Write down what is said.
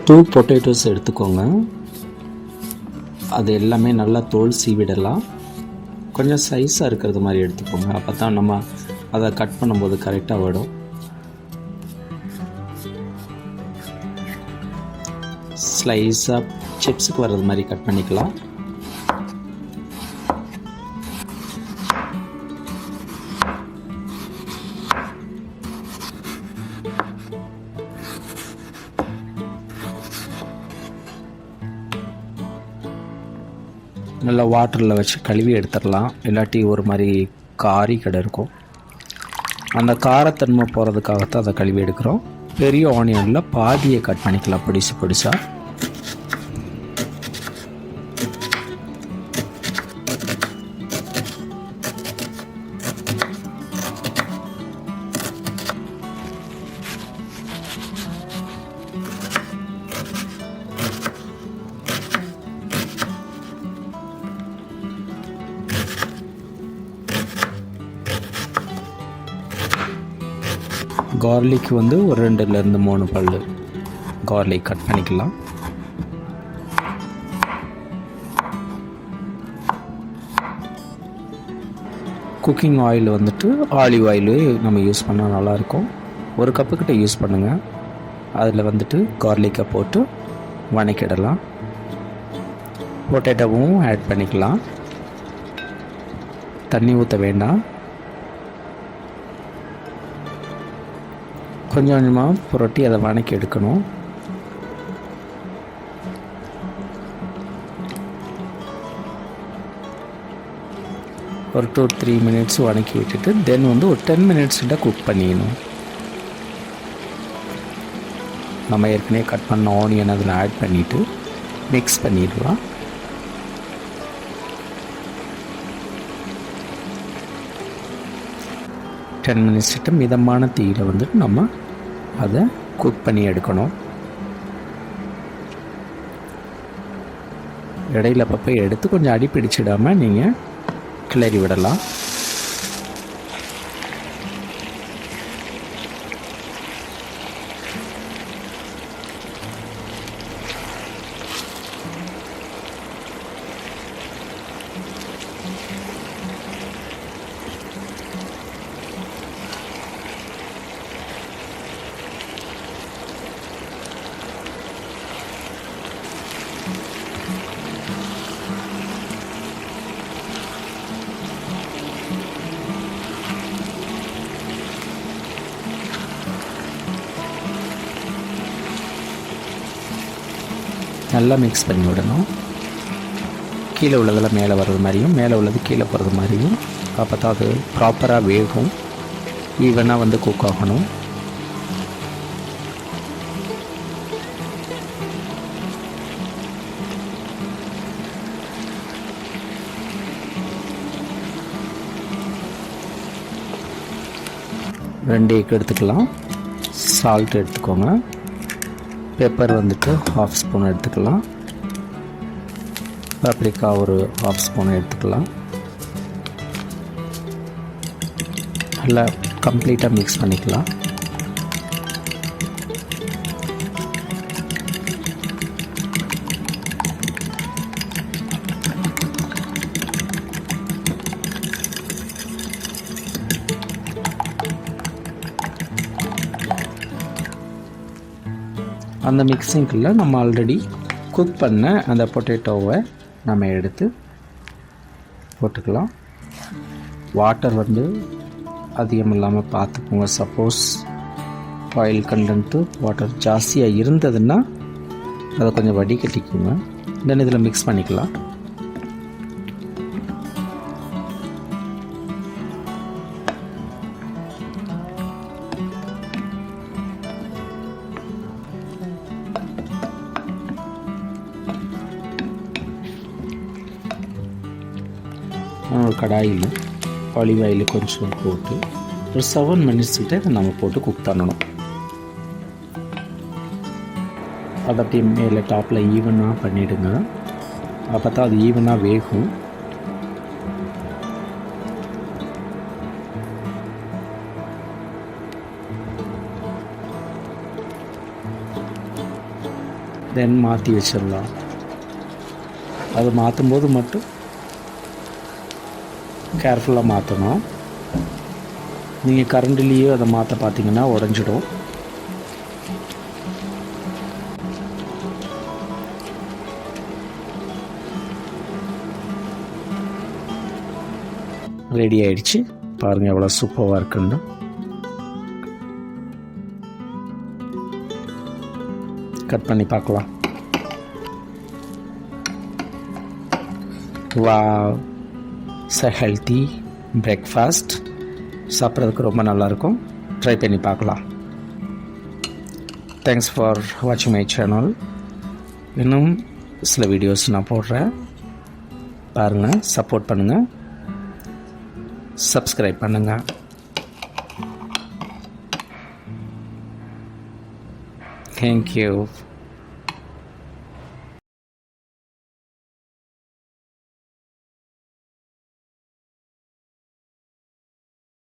2 potatoes எடுத்துக்கோங்க. அது எல்லாமே நல்லா தோல் சீவிடலாம். கொஞ்சம் சைஸாக இருக்கிறது மாதிரி எடுத்துக்கோங்க. அப்போ தான் நம்ம அதை கட் பண்ணும்போது கரெக்டாக வரும். ஸ்லைஸாக சிப்ஸுக்கு வர்றது மாதிரி கட் பண்ணிக்கலாம். நல்லா வாட்டரில் வச்சு கழுவி எடுத்துடலாம். இல்லாட்டி ஒரு மாதிரி காரி கடை இருக்கும். அந்த காரத்தன்மை போகிறதுக்காகத்தான் அதை கழுவி எடுக்கிறோம். பெரிய ஆனியனில் பாதியை கட் பண்ணிக்கலாம் பொடிசாக. கார்லிக் வந்து ஒரு 2லேருந்து 3 பல் கார்லிக் கட் பண்ணிக்கலாம். குக்கிங் ஆயில் வந்துட்டு ஆலிவ் ஆயில் நம்ம யூஸ் பண்ணால் நல்லாயிருக்கும். 1 கப்புக்கிட்ட யூஸ் பண்ணுங்கள். அதில் வந்துட்டு கார்லிக்கை போட்டு வணக்கிடலாம். பொட்டேட்டோவும் ஆட் பண்ணிக்கலாம். தண்ணி ஊற்ற வேண்டாம். கொஞ்சம் கொஞ்சமாக புரட்டி அதை வணக்கி எடுக்கணும். ஒரு 2-3 மினிட்ஸ் வணக்கி விட்டுட்டு தென் வந்து ஒரு 10 மினிட்ஸ்கிட்ட குக் பண்ணிடணும். நம்ம ஏற்கனவே கட் பண்ண ஆனியன் அதில் ஆட் பண்ணிவிட்டு மிக்ஸ் பண்ணிடலாம். டென் மினிட்ஸ்கிட்ட மிதமான தீயில் வந்துட்டு நம்ம அதை குக் பண்ணி எடுக்கணும். இடையில அப்பப்போ எடுத்து கொஞ்சம் அடி பிடிச்சிடாமல் நீங்கள் கிளறி விடலாம். நல்லா மிக்ஸ் பண்ணி விடணும். கீழே உள்ளதெல்லாம் மேலே வர்றது மாதிரியும் மேலே உள்ளது கீழே போகிறது மாதிரியும். அப்போ தான் அது ப்ராப்பராக வேகும். ஈவனாக வந்து குக் ஆகணும். ரெண்டு எக் எடுத்துக்கலாம். சால்ட் எடுத்துக்கோங்க. பெப்பர் வந்துட்டு 1/2 ஸ்பூன் எடுத்துக்கலாம். பாப்ரிக்கா ஒரு 1/2 ஸ்பூன் எடுத்துக்கலாம். நல்லா கம்ப்ளீட்டாக மிக்ஸ் பண்ணிக்கலாம். அந்த மிக்சிங்குள்ளே நம்ம ஆல்ரெடி குக் பண்ண அந்த பொட்டேட்டோவை நம்ம எடுத்து போட்டுக்கலாம். வாட்டர் வந்து அதிகம் இல்லாமல் பார்த்துக்கோங்க. சப்போஸ் ஆயில் கண்டென்ட்டு வாட்டர் ஜாஸ்தியாக இருந்ததுன்னா அதை கொஞ்சம் வடிகட்டிக்குங்க. தென் இதில் மிக்ஸ் பண்ணிக்கலாம். ஒரு கடாயில் ஆலிவ் ஆயில் கொஞ்சம் போட்டு ஒரு 7 மினிட்ஸ் கிட்ட இதை நம்ம போட்டு குக் பண்ணணும். அதை அப்படியே மேலே டாப்பில் ஈவனாக பண்ணிவிடுங்க. அப்போ தான் அது ஈவனாக வேகும். தென் மாற்றி வச்சிடலாம். அது மாற்றும் போது மட்டும் கேர்ஃபுல்லாக மாற்றணும். நீங்கள் கரண்டிலேயே அதை மாற்ற பார்த்தீங்கன்னா உடஞ்சிடும். ரெடி ஆயிடுச்சு. பாருங்கள் எவ்வளோ சூப்பராக இருக்குன்னு. கட் பண்ணி பார்க்கலாம். Wow, healthy breakfast. சாப்பிட்றதுக்கு ரொம்ப நல்லாயிருக்கும். ட்ரை பண்ணி பார்க்கலாம். தேங்க்ஸ் ஃபார் வாட்சிங் மை சேனல். இன்னும் சில வீடியோஸ் நான் போடுறேன், பாருங்கள், சப்போர்ட் பண்ணுங்கள், சப்ஸ்கிரைப் பண்ணுங்கள். Thank you.